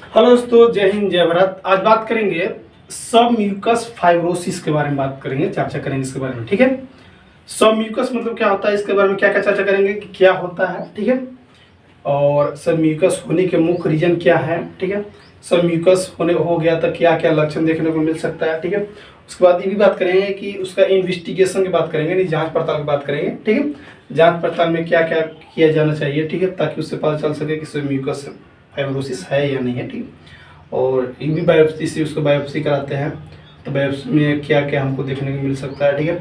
Hello दोस्तों, जय हिंद जय भारत। आज बात करेंगे सब म्यूकस फाइब्रोसिस के बारे में बात करेंगे, चर्चा करेंगे इसके बारे में। ठीक है, सब म्यूकस मतलब क्या होता है, इसके बारे में क्या क्या चर्चा करेंगे कि क्या होता है। ठीक है, और सब म्यूकस होने के मुख्य रीजन क्या है। ठीक है, सब म्यूकस होने हो गया तो क्या क्या लक्षण देखने को मिल सकता है। ठीक है, उसके बाद ये भी बात करेंगे कि उसका इन्वेस्टिगेशन की बात करेंगे, नहीं जांच पड़ताल की बात करेंगे। ठीक है, जांच पड़ताल में क्या क्या किया जाना चाहिए। ठीक है, ताकि उससे पता चल सके कि सब म्यूकस फाइब्रोसिस है या नहीं है। ठीक, और ये भी बायोप्सी से उसको बायोप्सी कराते हैं, तो बायोप्सी में क्या क्या हमको देखने को मिल सकता है। ठीक है,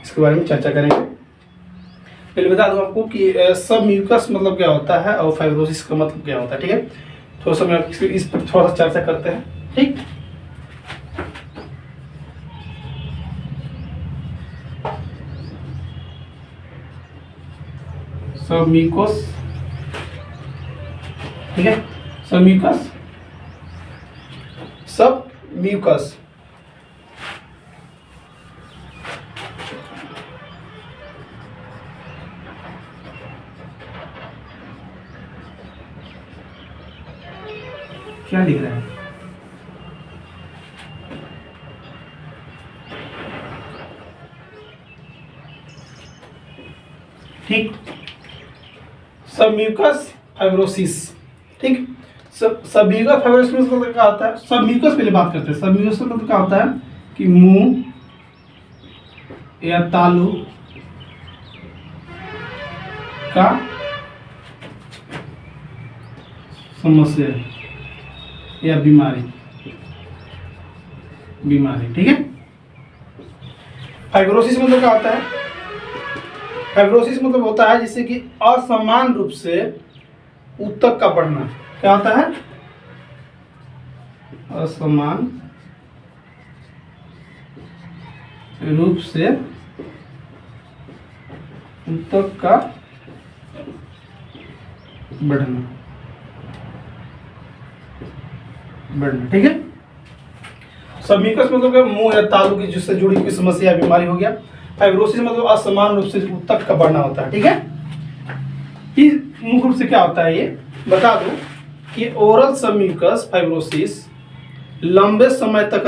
इसके बारे में चर्चा करेंगे। पहले बता दूं आपको कि सब म्यूकस मतलब क्या होता है और फाइब्रोसिस का मतलब क्या होता है। ठीक है, थोड़ा सा मैं इस पर थोड़ा सा चर्चा करते हैं। ठीक, सब म्यूकस, ठीक है, सब म्यूकस, सब म्यूकस क्या लिख रहा है। ठीक, सब म्यूकस फाइब्रोसिस। ठीक, सब म्यूकस फाइब्रोसिस मतलब क्या होता है। सब म्यूकस पहले बात करते हैं। सब म्यूकस मतलब क्या होता है कि मुंह या तालू का समस्या या बीमारी। ठीक है, फाइब्रोसिस मतलब क्या होता है। फाइब्रोसिस मतलब होता है जिससे कि असमान रूप से ऊतक का बढ़ना। क्या होता है, असमान रूप से ऊतक का बढ़ना। ठीक है, सब म्यूकस मतलब क्या, मुंह या तालू की जिससे जुड़ी हुई समस्या या बीमारी हो गया। फाइब्रोसिस मतलब असमान रूप से ऊतक का बढ़ना होता है। ठीक है, मुख्य रूप से क्या होता है ये बता दूं कि ओरल सब म्यूकस फाइब्रोसिस लंबे समय तक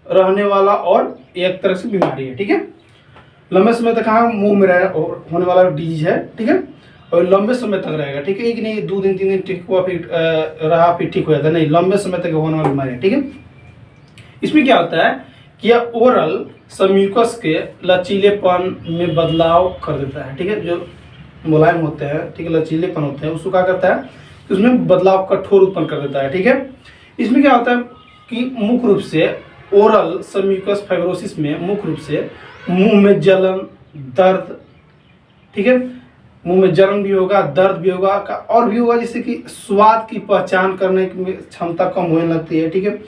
रहने वाला और एक तरह से बीमारी है। ठीक है, लंबे समय तक मुंह में होने वाला डिजीज है। ठीक है, और लंबे समय तक रहेगा। ठीक है, एक नहीं 2 दिन 3 दिन ठीक हुआ फिर रहा फिर ठीक हो जाता है, नहीं, लंबे समय तक होने वाली बीमारी है। ठीक है, इसमें क्या होता है कि यह ओरल सब म्यूकस के लचीलेपन में बदलाव कर देता है। ठीक है, जो मुलायम होते हैं, ठीक है, लचीलेपन होते हैं, उसको क्या करता है कि उसमें बदलाव, कठोर उत्पन्न कर देता है। ठीक है, इसमें क्या होता है कि मुख्य रूप से ओरल सब म्यूकस फाइब्रोसिस में मुख्य रूप से मुंह में जलन, दर्द, ठीक है, मुंह में जलन भी होगा, दर्द भी होगा और भी होगा, जिससे कि स्वाद की पहचान करने की क्षमता कम होने लगती है। ठीक है,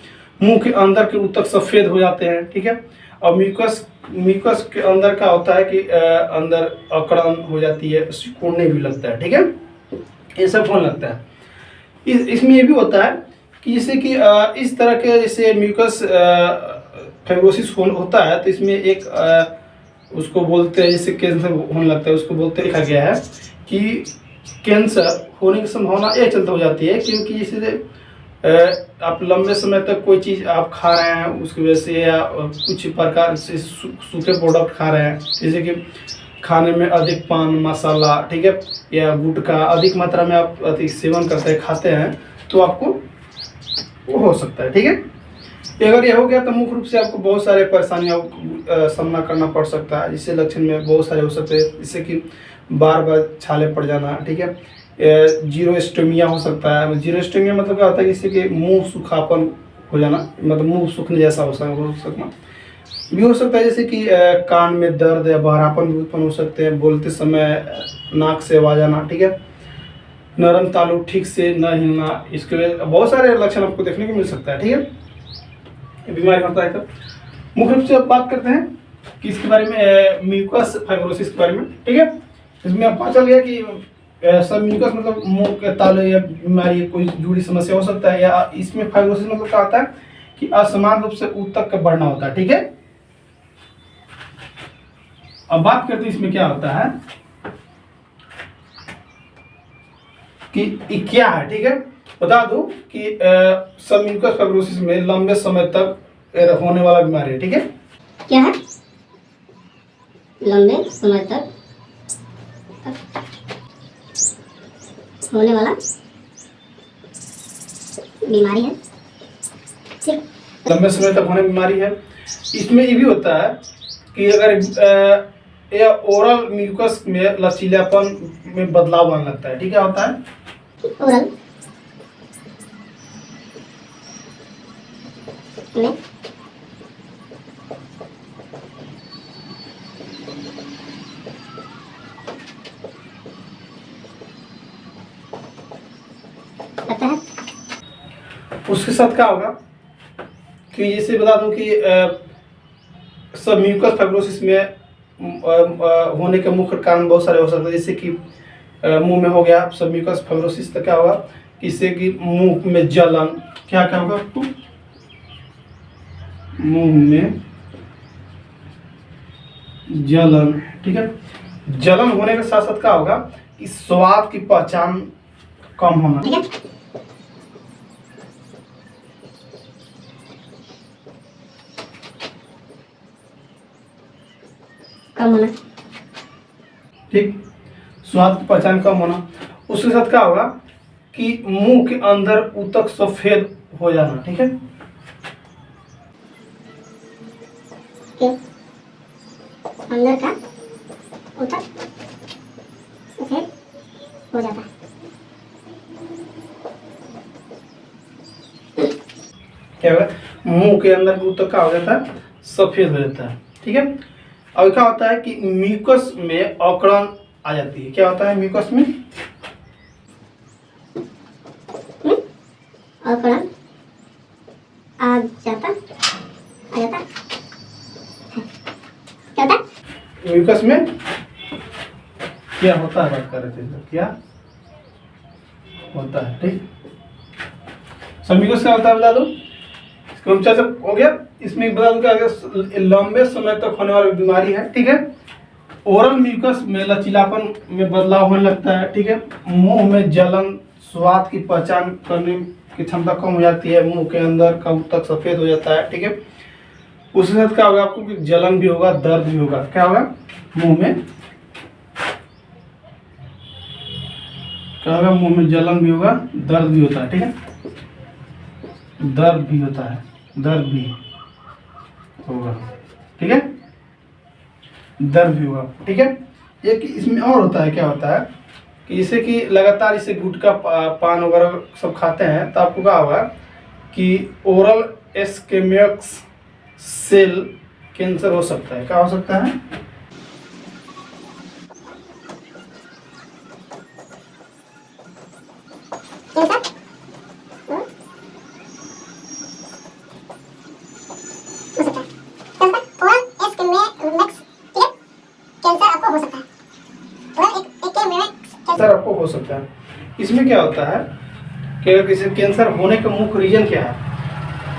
मुंह के अंदर के ऊतक सफेद हो जाते हैं। ठीक है, और म्यूकस के अंदर क्या होता है कि अंदर अकड़न हो जाती है, सिकुड़ने भी लगता है। ठीक है, ये सब होने लगता है। इसमें ये भी होता है कि जैसे कि इस तरह के जैसे म्यूकस फाइब्रोसिस होता है, तो इसमें एक उसको बोलते हैं, जैसे कैंसर होने लगता है, उसको बोलते लिखा गया है कि कैंसर होने की संभावना एक चलते हो जाती है, क्योंकि जैसे आप लंबे समय तक कोई चीज़ आप खा रहे हैं उसकी वजह से, या कुछ प्रकार से सूखे प्रोडक्ट खा रहे हैं, जैसे कि खाने में अधिक पान मसाला, ठीक है, या गुटखा अधिक मात्रा में आप अधिक सेवन करते हैं, खाते हैं, तो आपको वो हो सकता है। ठीक है, अगर ये हो गया तो मुख्य रूप से आपको बहुत सारे परेशानियों का सामना करना पड़ सकता है, जिससे लक्षण में बहुत सारे हो सकते हैं, जैसे कि बार बार छाले पड़ जाना। ठीक है, जीरोस्टोमिया हो सकता है। जीरोस्टोमिया मतलब क्या होता है, जिससे कि मुंह सूखापन हो जाना, मतलब मुंह सूखने जैसा हो सकता भी हो सकता है, जैसे कि कान में दर्द या बहरापन भी उत्पन्न हो सकते हैं, बोलते समय नाक से आवाज आना। ठीक है, नरम तालू ठीक से न हिलना, इसके बहुत सारे लक्षण आपको देखने को मिल सकता है। ठीक है, बीमारी होता है। तो मुख्य रूप से अब बात करते हैं कि इसके बारे में, म्यूकस फाइब्रोसिस के बारे में। ठीक है, इसमें अब पता चल गया कि सब म्यूकस मतलब मुंह के तालू या बीमारी कोई जुड़ी समस्या हो सकता है, या इसमें फाइब्रोसिस मतलब क्या होता है कि असमान रूप से ऊतक का बढ़ना होता है। ठीक है, अब बात करते हैं इसमें क्या होता है कि क्या है। ठीक है, बता दूं कि सब म्यूकस फाइब्रोसिस में लंबे समय तक होने वाला बीमारी है। ठीक है, क्या है? लंबे समय तक होने वाला बीमारी है। ठीक, लंबे समय तक होने बीमारी है। इसमें ये भी होता है कि अगर यह ओरल म्यूकस में लचीलापन में बदलाव आने लगता है। ठीक है, होता है ओरल में लगता है। उसके साथ क्या होगा कि जैसे बता दूं कि सब म्यूकस फाइब्रोसिस में होने के मुख्य कारण बहुत सारे हो सकते हैं। जैसे कि मुंह में हो गया सब म्यूकस फाइब्रोसिस, तो क्या होगा कि इससे कि मुंह में जलन, क्या क्या होगा आपको, मुंह में जलन। ठीक है, जलन होने के साथ साथ क्या होगा कि स्वाद की पहचान कम होना। ठीक है, कम होना। ठीक, स्वाद की पहचान कम होना। उसके साथ क्या होगा कि मुंह के अंदर ऊतक सफेद हो जाना। ठीक है, के अंदर का ऊतक सफेद हो जाता है। क्या होगा, मुंह के अंदर का ऊतक क्या हो जाता है, सफेद हो जाता है। ठीक है, अब क्या होता है कि म्यूकस में अकड़न आ जाती है। क्या होता है म्यूकस में, अकड़न आ जाता है। क्या होता है? म्यूकस में क्या होता है, बात कर रहे थे, क्या होता है। ठीक, सब म्यूकस क्या होता है बता दो, चर्चा हो गया। इसमें बता दूं कि लंबे समय तक होने वाली बीमारी है। ठीक है, ओरल म्यूकस में लचीलापन में बदलाव होने लगता है। ठीक है, मुंह में जलन, स्वाद की पहचान करने की क्षमता कम हो जाती है, मुंह के अंदर का ऊतक सफेद हो जाता है। ठीक है, उसके साथ क्या होगा आपको कि जलन भी होगा, दर्द भी होगा। क्या होगा, मुंह में क्या होगा, मुंह में जलन भी होगा, दर्द भी होता है। ठीक है, दर्द भी होता है, दर्द भी होगा। ठीक है, दर्द भी होगा। ठीक है, एक इसमें और होता है, क्या होता है कि जैसे कि लगातार इसे गुटखा पान वगैरह सब खाते हैं तो आपको क्या होगा कि ओरल एस्केमिक्स सेल कैंसर हो सकता है। क्या हो सकता है, कैंसर आपको हो सकता है। इसमें क्या होता है कि अगर किसी कैंसर होने का मुख्य रीजन क्या है,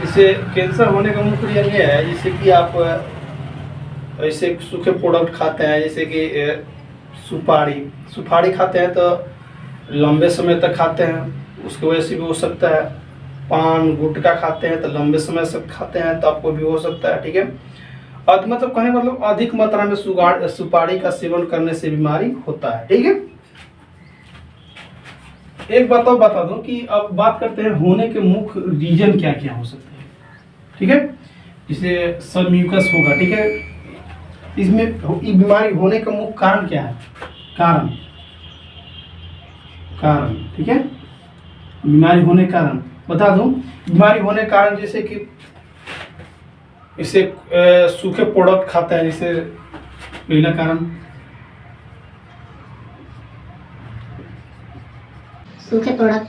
इसे कैंसर होने का मुख्य रीजन ये है जैसे कि आप ऐसे सूखे प्रोडक्ट खाते हैं, जैसे कि सुपारी खाते हैं तो लंबे समय तक खाते हैं, उसकी वजह से भी हो सकता है। पान गुटखा खाते हैं तो लंबे समय से खाते हैं तो आपको भी हो सकता है। ठीक है, मतलब कहने मतलब अधिक मात्रा में सुपारी का सेवन करने से बीमारी होता है। ठीक है, एक बात और बता दूं कि अब बात करते हैं होने के मुख्य रीजन क्या क्या हो सकते हैं। ठीक है, जिसे सब म्यूकस होगा। ठीक है, इसमें ये बीमारी होने का मुख्य कारण क्या है, कारण कारण ठीक है, बीमारी होने का कारण बता दूं। बीमारी होने का कारण जैसे कि इसे सूखे प्रोडक्ट खाते हैं, जैसे पहला कारण सूखे प्रोडक्ट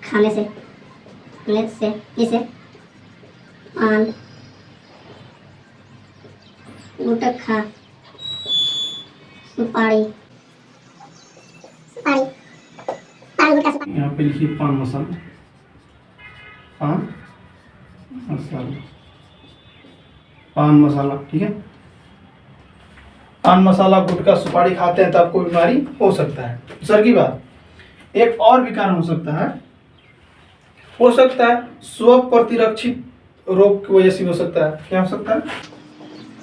खाने से जैसे पान गुटखा सुपारी यहाँ पे लिखिए पान मसाला, पान मसाला, पान मसाला। ठीक है, पान मसाला गुटखा सुपारी खाते हैं तो आपको बीमारी हो सकता है। दूसरा की बात, एक और भी कारण हो सकता है स्व प्रतिरक्षित रोग की वजह से भी हो सकता है। क्या हो सकता है?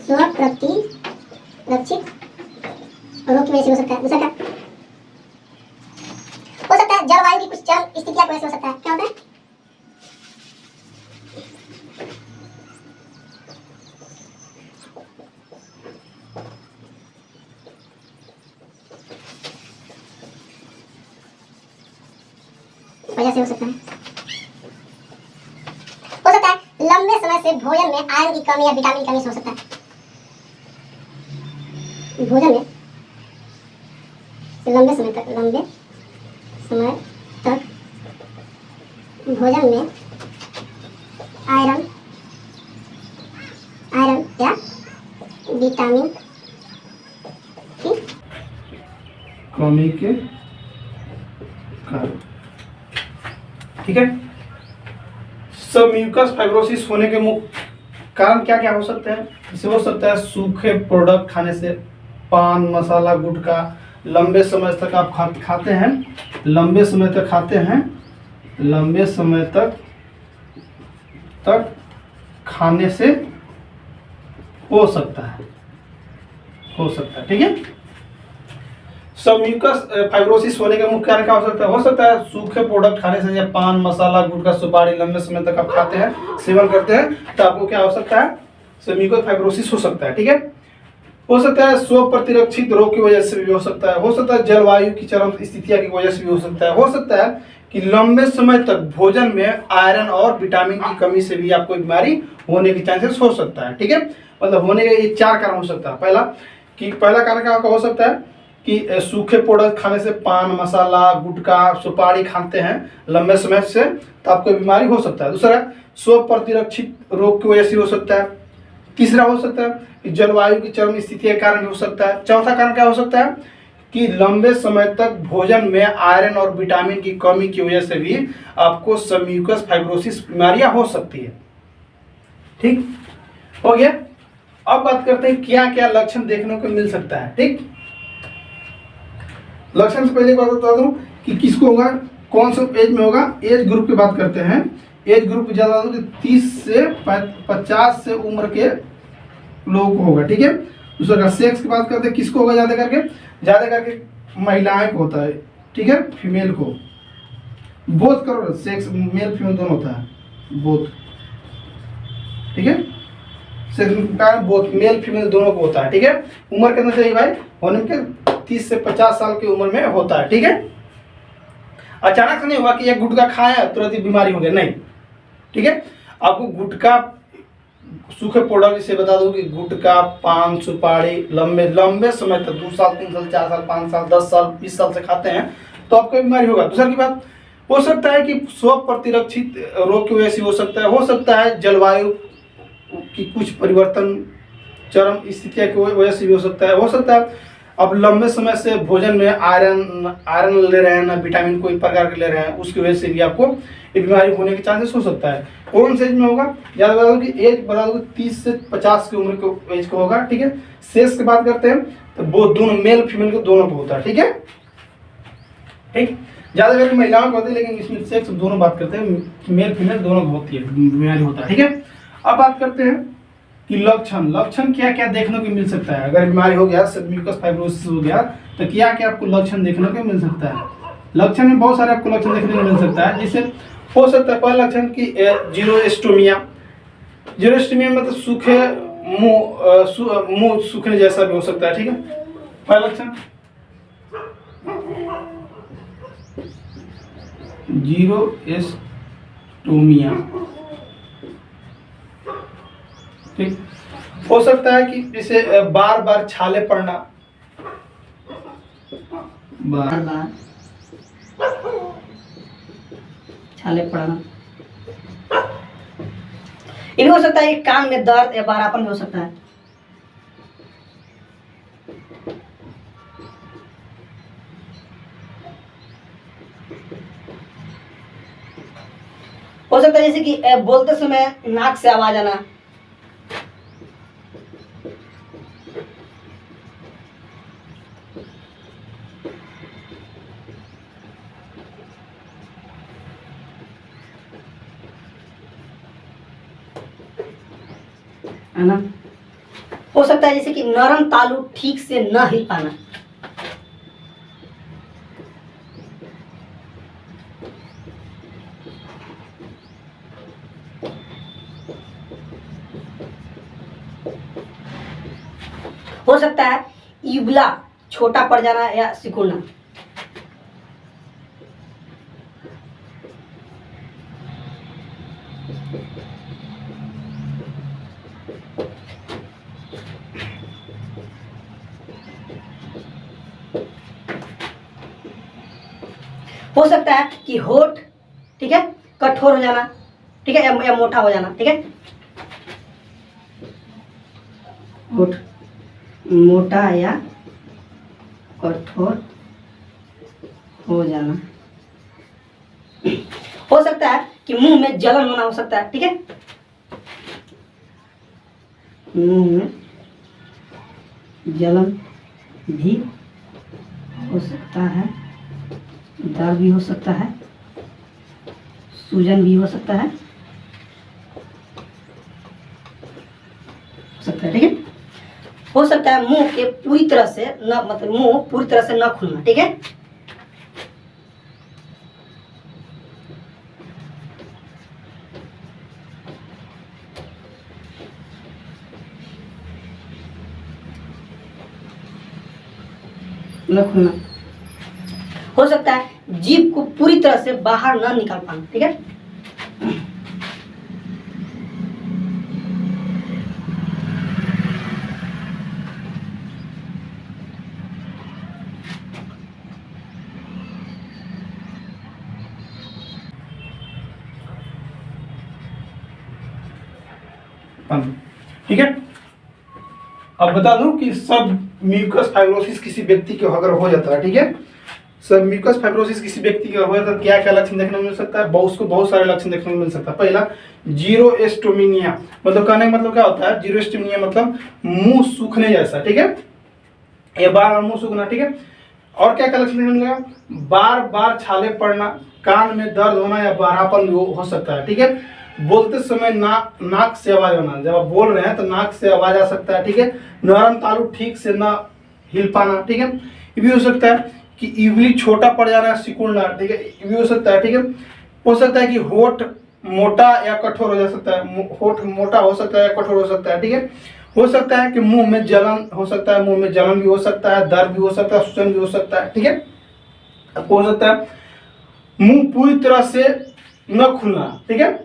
स्व प्रतिरक्षित रोग की वजह से हो सकता है। दूसरा क्या हो सकता है? जलवायु की कुछ चरम स्थितियां की वजह से हो सकता है। क्या होता है? वजह से हो सकता है। हो सकता है लंबे समय से भोजन में आयरन की कमी या विटामिन की कमी से हो सकता है। भोजन में लंबे समय तक भोजन में आयरन या विटामिन की कमी के कारण, ठीक है। सबम्यूकस फाइब्रोसिस होने के मुख्य कारण क्या क्या हो सकते हैं? इसे हो सकता है सूखे प्रोडक्ट खाने से, पान मसाला गुटखा लंबे समय तक आप खाते हैं, लंबे समय तक खाने से हो सकता है, ठीक है। सबम्यूकस फाइब्रोसिस होने का मुख्य कारण क्या हो सकता है? हो सकता है सूखे प्रोडक्ट खाने से, या पान मसाला गुटखा सुपारी लंबे समय तक आप खाते हैं, सेवन करते हैं, तो आपको क्या हो सकता है? सबम्यूकस फाइब्रोसिस हो सकता है, ठीक है। हो सकता है स्व प्रतिरक्षित रोग की वजह से भी हो सकता है जलवायु की चरम स्थितियां की वजह से भी हो सकता है कि लंबे समय तक भोजन में आयरन और विटामिन की कमी से भी आपको बीमारी होने के चांसेस हो सकता है, ठीक है। मतलब होने के ये 4 कारण हो सकता है। पहला कारण क्या हो सकता है कि सूखे प्रोडक्ट खाने से, पान मसाला गुटखा सुपारी खाते हैं लंबे समय से, तो आपको बीमारी हो सकता है। दूसरा, स्व प्रतिरक्षित रोग की वजह से हो सकता है। तीसरा हो सकता है कि जलवायु की चरम स्थिति के कारण हो सकता है। चौथा कारण क्या हो सकता है कि लंबे समय तक भोजन में आयरन और विटामिन की कमी की वजह से भी आपको सबम्यूकस फाइब्रोसिस बीमारियां हो सकती है, ठीक हो गया। अब बात करते हैं क्या क्या लक्षण देखने को मिल सकता है, ठीक। लक्षण से पहले बात बता दूं कि किसको होगा, कौन सा एज में होगा। एज ग्रुप की बात करते हैं। एज ग्रुप ज्यादा 30 से 50 से उम्र के लोगों को होगा, ठीक है। दूसरा का सेक्स की बात करते हैं, किसको होगा? ज्यादा करके महिलाएं को होता है, ठीक है, फीमेल को। बोथ करो, सेक्स मेल फीमेल दोनों होता है, बोथ, ठीक है। सेक्स का बोथ मेल फीमेल दोनों को होता है, ठीक है। उम्र कितना चाहिए भाई? होने के 30 से 50 साल की उम्र में होता है, ठीक है। अचानक से नहीं हुआ कि एक गुटखा खाया तुरंत ही बीमारी हो गया, नहीं, ठीक है। आपको गुटखा सूखे प्रोडक्ट से बता दूं कि गुटखा पान सुपारी लंबे समय तक 2 साल 3 साल 4 साल 5 साल 10 साल 20 साल से खाते हैं तो आपको बीमारी होगा। दूसरा की बात हो सकता है कि स्व प्रतिरक्षित रोग की वजह से हो सकता है जलवायु की कुछ परिवर्तन चरम स्थितियां की वजह से भी हो सकता है अब लंबे समय से भोजन में आयरन ले रहे हैं ना, विटामिन कोई प्रकार के ले रहे हैं, उसकी वजह से भी आपको ये बीमारी होने के चांसेस हो सकता है। कौन से एज में होगा? ज्यादा बता दो कि एज बता दो 30 से 50 की उम्र को एज को होगा, ठीक है। सेक्स की बात करते हैं तो वो दोनों मेल फीमेल को दोनों को होता है, ठीक है, ठीक। ज्यादा करके महिलाओं को होती है, लेकिन इसमें सेक्स दोनों बात करते हैं, मेल फीमेल दोनों को होती है, बीमारी होता है, ठीक है। अब बात करते हैं कि लक्षण क्या क्या देखने को मिल सकता है। अगर बीमारी हो गया, सबम्यूकस फाइब्रोसिस हो गया, तो क्या क्या आपको लक्षण देखने को मिल सकता है। लक्षण में बहुत सारे आपको लक्षण देखने को मिल सकता है, जिससे हो सकता है पहला लक्षण की जीरोस्टोमिया मतलब सूखे मुंह सूखने जैसा भी हो सकता है, ठीक है। पहला लक्षण जीरोस्टोमिया, ठीक। हो सकता है कि जैसे बार बार छाले पड़ना, बार छाले पड़ना। इनको हो सकता है कि कान में दर्द या बारापन भी हो सकता है। हो सकता है जैसे कि बोलते समय नाक से आवाज आना। है ना। हो सकता है जैसे कि नरम तालु ठीक से न हिल पाना। हो सकता है यूबुला छोटा पड़ जाना या सिकुड़ना। हो सकता है कि होठ, ठीक है, कठोर हो जाना, ठीक है, या मोटा हो जाना, ठीक है। होठ मोटा या कठोर हो जाना। हो सकता है कि मुंह में जलन होना, हो सकता है, ठीक है, मुंह में जलन भी हो सकता है, दर्द भी हो सकता है, सूजन भी हो सकता है, ठीक है। हो सकता है मुंह के पूरी तरह से न, मतलब मुंह पूरी तरह से न खुलना, ठीक है। न खुलना। हो सकता है जीभ को पूरी तरह से बाहर न निकाल पाना, ठीक है। ठीक है। अब बता दूं कि सब म्यूकस फाइब्रोसिस किसी व्यक्ति के अगर हो जाता है, ठीक है, सब म्यूकस फाइब्रोसिस किसी व्यक्ति का हो जाता है, क्या क्या लक्षण देखने को मिल सकता है? उसको बहुत सारे लक्षण देखने को मिल सकता है। पहला जीरोस्टोमिनिया, मतलब कहने का मतलब क्या होता है? जीरोस्टोमिनिया मतलब मुंह सूखने जैसा, ठीक है, ये बार मुंह सूखना, ठीक है। और क्या क्या लक्षण देखने को मिलेगा? बार बार छाले पड़ना, कान में दर्द होना या बहरापन हो सकता है, ठीक है। बोलते समय नाक से आवाज आना, जब आप बोल रहे हैं तो नाक से आवाज आ सकता है, ठीक है। नरम तालु ठीक से ना हिल पाना, ठीक है। ये भी हो सकता है कि इवली छोटा पड़ जाना, सिकुड़ना, ठीक है, ये भी हो सकता है, ठीक है। हो सकता है कि होठ मोटा या कठोर हो जा सकता है, होठ मोटा हो सकता है या कठोर हो सकता है, ठीक है। हो सकता है कि मुंह में जलन हो सकता है, मुंह में जलन भी हो सकता है, दर्द भी हो सकता है, सूजन भी हो सकता है, ठीक है। हो सकता है मुंह पूरी तरह से न खुलना, ठीक है।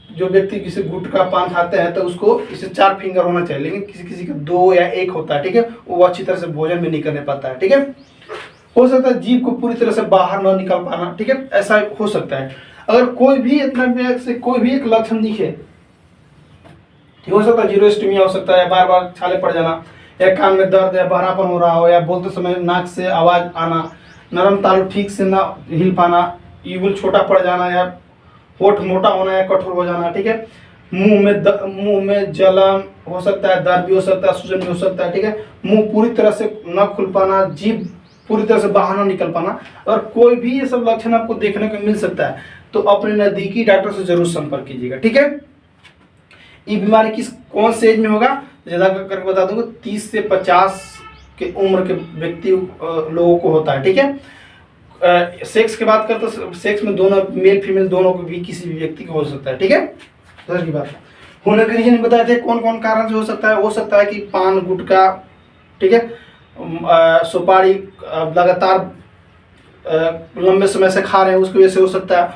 जो व्यक्ति किसी गुटखा पान खाते हैं तो उसको इसे 4 फिंगर होना चाहिए, लेकिन किसी किसी का 2 या 1 होता है, ठीक है, वो अच्छी तरह से भोजन भी नहीं करने पाता है, ठीक है। हो सकता है जीभ को पूरी तरह से बाहर न निकाल पाना, ठीक है, ऐसा हो सकता है। अगर कोई भी इतना से कोई भी एक लक्षण दिखे, हो सकता है जीरोस्टोमिया हो सकता है, बार बार छाले पड़ जाना, या कान में दर्द या बहरापन हो रहा हो, या बोलते समय नाक से आवाज आना, नरम तालु ठीक से ना हिल पाना, यूबुल छोटा पड़ जाना, या होठ मोटा होना या कठोर हो जाना, ठीक है। मुंह में जलन हो सकता है, दर्द भी हो सकता है, सूजन भी हो सकता है, ठीक है। मुंह पूरी तरह से न खुल पाना, जीभ पूरी तरह से बाहर न निकल पाना, और कोई भी ये सब लक्षण आपको देखने को मिल सकता है तो अपने नजदीकी डॉक्टर से जरूर संपर्क कीजिएगा, ठीक है। ये बीमारी कौन से एज में होगा? ज्यादा करके बता दूंगा, 30 से 50 के उम्र के व्यक्ति लोगों को होता है, ठीक है। सेक्स की बात करते तो सेक्स में दोनों मेल फीमेल दोनों को भी किसी भी व्यक्ति को हो सकता है, ठीक है। दूसरी की बात होने के रीजन बताए थे, कौन कौन कारण से हो सकता है? हो सकता है कि पान गुटखा, ठीक है, सुपारी लगातार लंबे समय से खा रहे हैं उसकी वजह से हो सकता है।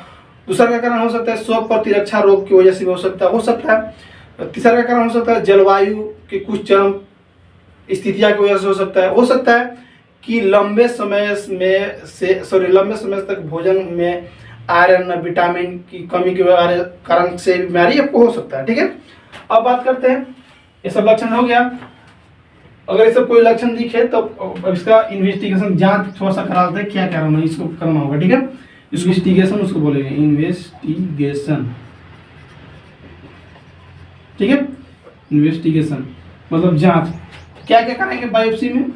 दूसरा का कारण हो सकता है स्व प्रतिरक्षा रोग की वजह से भी हो सकता है। तीसरा का कारण हो सकता है जलवायु के कुछ चरम स्थितियां की वजह से हो सकता है कि लंबे समय तक भोजन में आयरन विटामिन की कमी के कारण से बीमारी आपको हो सकता है, ठीक है। अब बात करते हैं, ये सब लक्षण हो गया। अगर ये सब कोई लक्षण दिखे तो अब इसका इन्वेस्टिगेशन जांच थोड़ा सा करा देते हैं, क्या करना है इसको करना होगा, ठीक है। इसको इन्वेस्टिगेशन उसको बोलेंगे इन्वेस्टिगेशन, ठीक है। इन्वेस्टिगेशन मतलब जांच। क्या क्या करेंगे बायोप्सी में?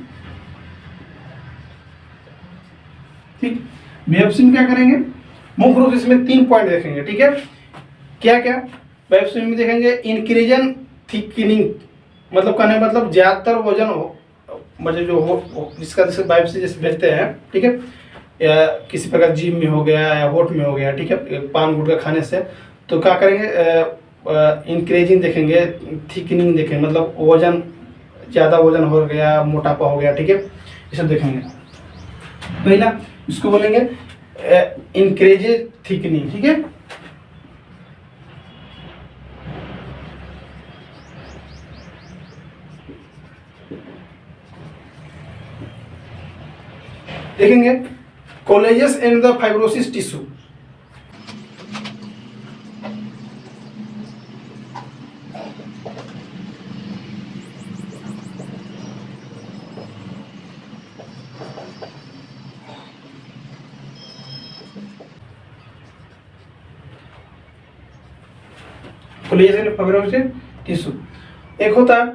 ठीक, बायोप्सी में क्या करेंगे? मुख्य रूप से इसमें 3 पॉइंट देखेंगे, ठीक है। क्या क्या बायोप्सी में देखेंगे? इंक्रीजन थिकनिंग, मतलब कहने का मतलब ज़्यादातर वजन मतलब जो जिसका जैसे बायोप्सी जैसे देखते हैं, ठीक है, या किसी प्रकार जिम में हो गया या होठ में हो गया, ठीक है, पान गुटखा खाने से, तो क्या करेंगे, इंक्रीजिंग देखेंगे, थिकनिंग देखेंगे, मतलब वजन ज़्यादा वजन हो गया, मोटापा हो गया, ठीक है, ये सब देखेंगे। पहला इसको बोलेंगे इंक्रीज थिकनिंग, ठीक है। देखेंगे collagens and the fibrosis tissue. Collagens and fibrosis tissue. एक होता है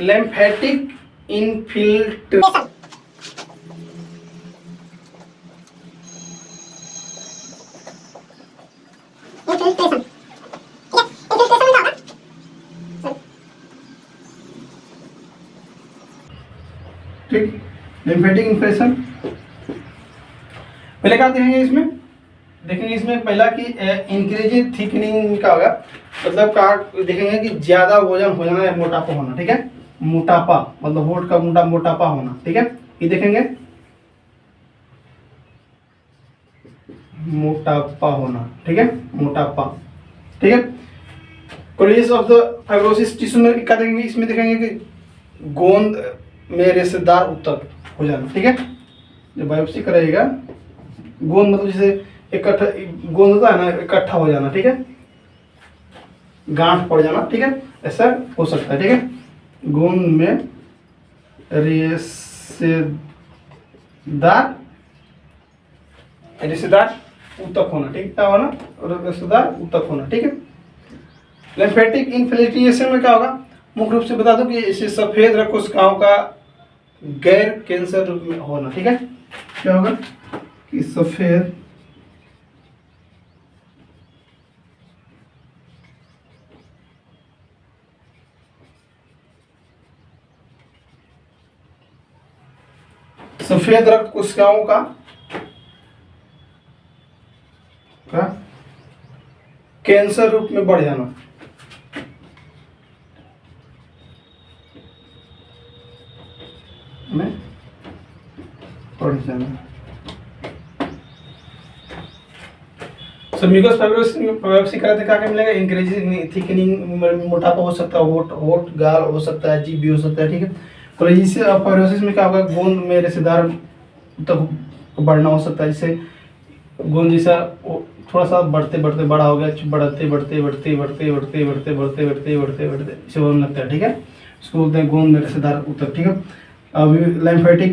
लिम्फेटिक इन्फिल्ट्रेशन। ठीक, लिम्फेटिक इन्फेक्शन पहले क्या देखेंगे इसमें, देखेंगे इसमें पहला कि इंक्रीजिंग थिकनिंग का होगा, मतलब क्या देखेंगे कि ज्यादा वजन हो जाना या मोटापा होना, ठीक है, मोटापा मतलब होठ का मोटापा होना, ठीक है, ये देखेंगे मोटापा होना, ठीक है, मोटापा, ठीक है। कोलेजस ऑफ द फाइब्रोसिस टिश्यू में क्या देखेंगे, इसमें देखेंगे कि गोंद में रेशेदार ऊतक हो जाना, ठीक है, जो बायोप्सी कराएगा गोंद मतलब जैसे इकट्ठा गोंद होता है ना, इकट्ठा हो जाना, ठीक है, गांठ पड़ जाना, ठीक है, ऐसा हो सकता है, ठीक है, गोंद में रेशेदार ऊतक होना, ठीक है, होना, रेशेदार ऊतक होना, ठीक है। लिम्फेटिक इन्फिल्ट्रेशन में क्या होगा, मुख्य रूप से बता दो कि इसे सफेद रक्त कोशिकाओं का गैर कैंसर रूप में होना, ठीक है, क्या होगा कि सफेद रक्त कोशिकाओं का कैंसर रूप में बढ़ जाना, में बढ़ जाना। म्यूकस फाइब्रोसिस कराते क्या क्या मिलेगा, इंक्रीजिंग थिकनिंग, मोटापा हो सकता है, होठ गाल हो सकता है, जीभ भी हो सकता है, ठीक है। कोलेजिस फाइब्रोसिस में क्या होगा, गोंद में रेशेदार तक बढ़ना हो सकता है, जिससे गोंद जैसा थोड़ा सा बढ़ते बढ़ते बड़ा हो गया, बढ़ते बढ़ते बढ़ते बढ़ते बढ़ते बढ़ते बढ़ते बढ़ते बढ़ते बढ़ते इसे होने लगता है, ठीक है, इसको बोलते हैं गोंद में रेशेदार ऊतक, ठीक है। अभी लिम्फेटिक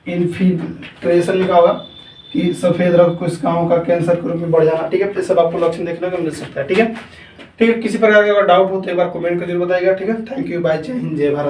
इन्फिल्ट्रेशन में क्या होगा कि सफेद रक्त कोशिकाओं का कैंसर के रूप में बढ़ जाना, ठीक है, तो सब आपको लक्षण देखने को मिल सकता है, ठीक है। ठीक है, किसी प्रकार का अगर डाउट हो तो एक बार कमेंट कर जरूर बताइएगा, ठीक है। थैंक यू, बाय, जय हिंद, जय भारत।